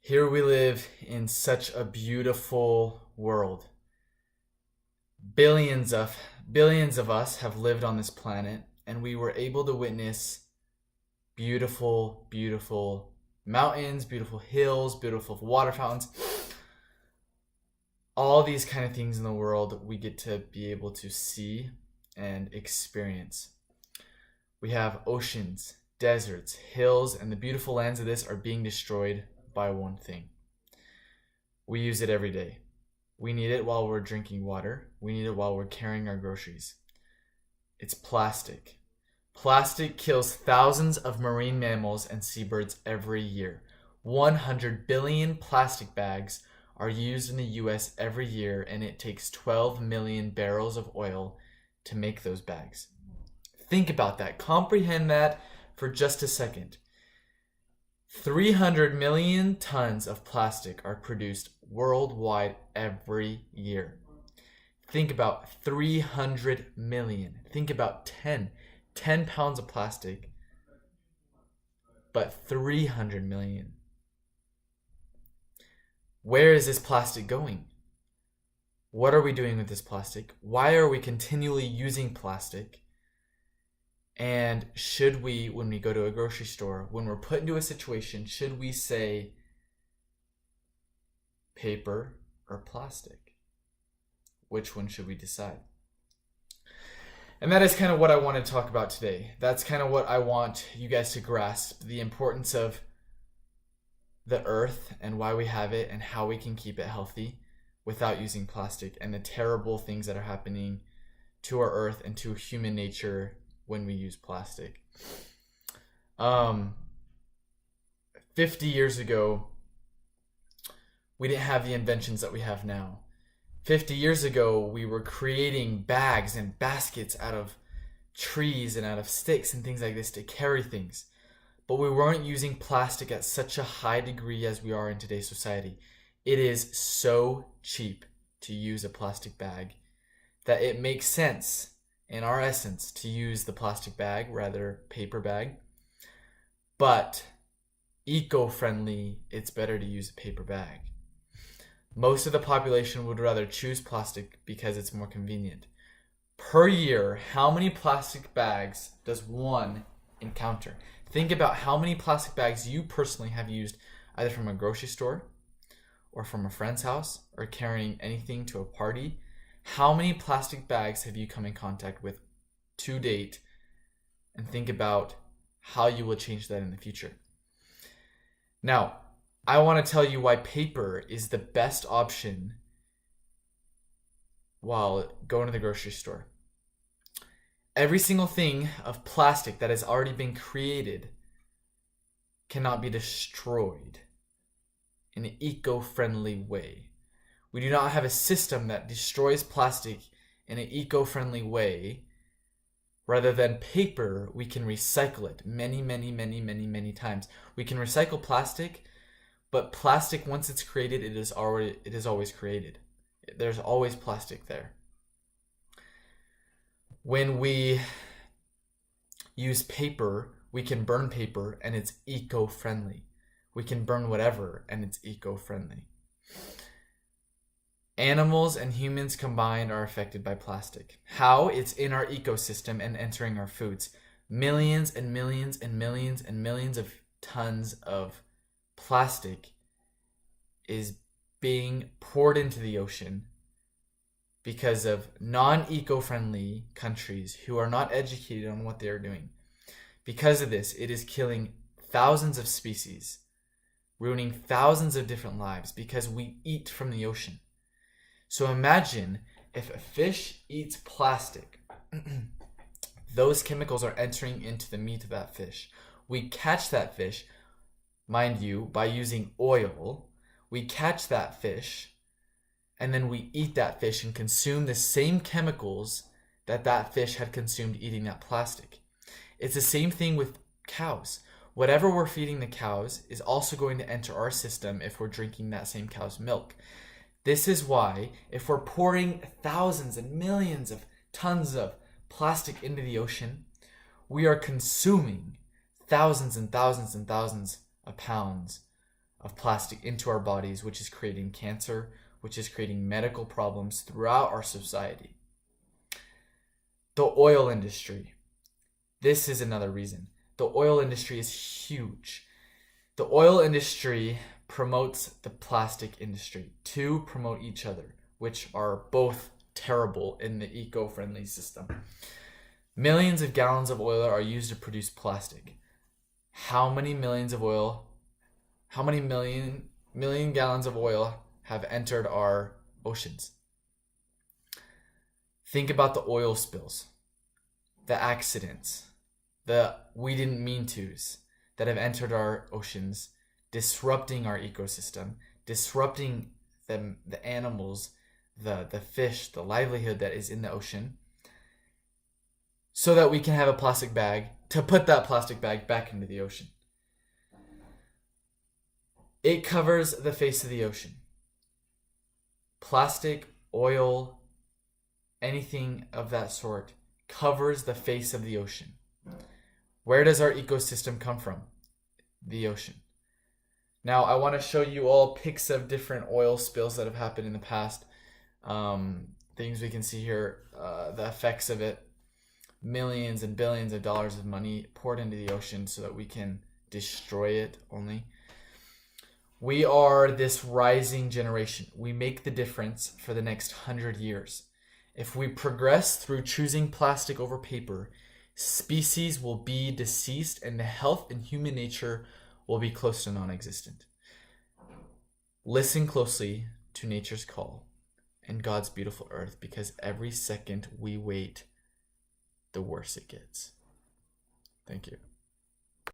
Here we live in such a beautiful world. Billions of billions of us have lived on this planet, and we were able to witness beautiful mountains, beautiful hills, beautiful water fountains. All these kind of things in the world we get to be able to see and experience. We have oceans, deserts, hills, and the beautiful lands of this are being destroyed by one thing. We use it every day. We need it while we're drinking water. We need it while we're carrying our groceries. It's plastic. Plastic kills thousands of marine mammals and seabirds every year. 100 billion plastic bags are used in the US every year, and it takes 12 million barrels of oil to make those bags. Think about that. Comprehend that for just a second. 300 million tons of plastic are produced worldwide every year. Think about 300 million. Think about 10 pounds of plastic, but 300 million. Where is this plastic going? What are we doing with this plastic? Why are we continually using plastic? And should we, when we go to a grocery store, when we're put into a situation, should we say paper or plastic? Which one should we decide? And that is kind of what I want to talk about today. That's kind of what I want you guys to grasp, the importance of the earth and why we have it and how we can keep it healthy without using plastic, and the terrible things that are happening to our earth and to human nature when we use plastic. 50 years ago, we didn't have the inventions that we have now. 50 years ago, we were creating bags and baskets out of trees and out of sticks and things like this to carry things. But we weren't using plastic at such a high degree as we are in today's society. It is so cheap to use a plastic bag that it makes sense in our essence to use the plastic bag rather paper bag. But eco-friendly, it's better to use a paper bag. Most of the population would rather choose plastic because it's more convenient. Per year, how many plastic bags does one encounter? Think about how many plastic bags you personally have used either from a grocery store or from a friend's house or carrying anything to a party. How many plastic bags have you come in contact with to date? And think about how you will change that in the future. Now, I want to tell you why paper is the best option while going to the grocery store. Every single thing of plastic that has already been created cannot be destroyed in an eco-friendly way. We do not have a system that destroys plastic in an eco-friendly way. Rather than paper, we can recycle it many times. We can recycle plastic, but plastic, once it's created, it is always created. There's always plastic there. When we use paper, we can burn paper and it's eco-friendly. We can burn whatever and it's eco-friendly. Animals and humans combined are affected by plastic. How? It's in our ecosystem and entering our foods. Millions and millions and millions and millions of tons of plastic is being poured into the ocean because of non-eco-friendly countries who are not educated on what they are doing. Because of this, it is killing thousands of species, ruining thousands of different lives because we eat from the ocean. So imagine if a fish eats plastic, those chemicals are entering into the meat of that fish. We catch that fish, mind you, by using oil. We catch that fish, and then we eat that fish and consume the same chemicals that that fish had consumed eating that plastic. It's the same thing with cows. Whatever we're feeding the cows is also going to enter our system if we're drinking that same cow's milk. This is why if we're pouring thousands and millions of tons of plastic into the ocean, we are consuming thousands and thousands and thousands of pounds of plastic into our bodies, which is creating cancer, which is creating medical problems throughout our society. The oil industry. This is another reason. The oil industry is huge. The oil industry promotes the plastic industry to promote each other, which are both terrible in the eco-friendly system. Millions of gallons of oil are used to produce plastic. How many million gallons of oil have entered our oceans? Think about the oil spills, the accidents, the we didn't mean to's that have entered our oceans, disrupting our ecosystem, disrupting the animals, the fish, the livelihood that is in the ocean, so that we can have a plastic bag to put that plastic bag back into the ocean. It covers the face of the ocean. Plastic, oil, anything of that sort covers the face of the ocean. Where does our ecosystem come from? The ocean. Now, I want to show you all pics of different oil spills that have happened in the past. Things we can see here, the effects of it. Millions and billions of dollars of money poured into the ocean so that we can destroy it only. We are this rising generation. We make the difference for the next 100 years. If we progress through choosing plastic over paper, species will be deceased and the health and human nature will be close to non-existent. Listen closely to nature's call and God's beautiful earth, because every second we wait, the worse it gets. Thank you.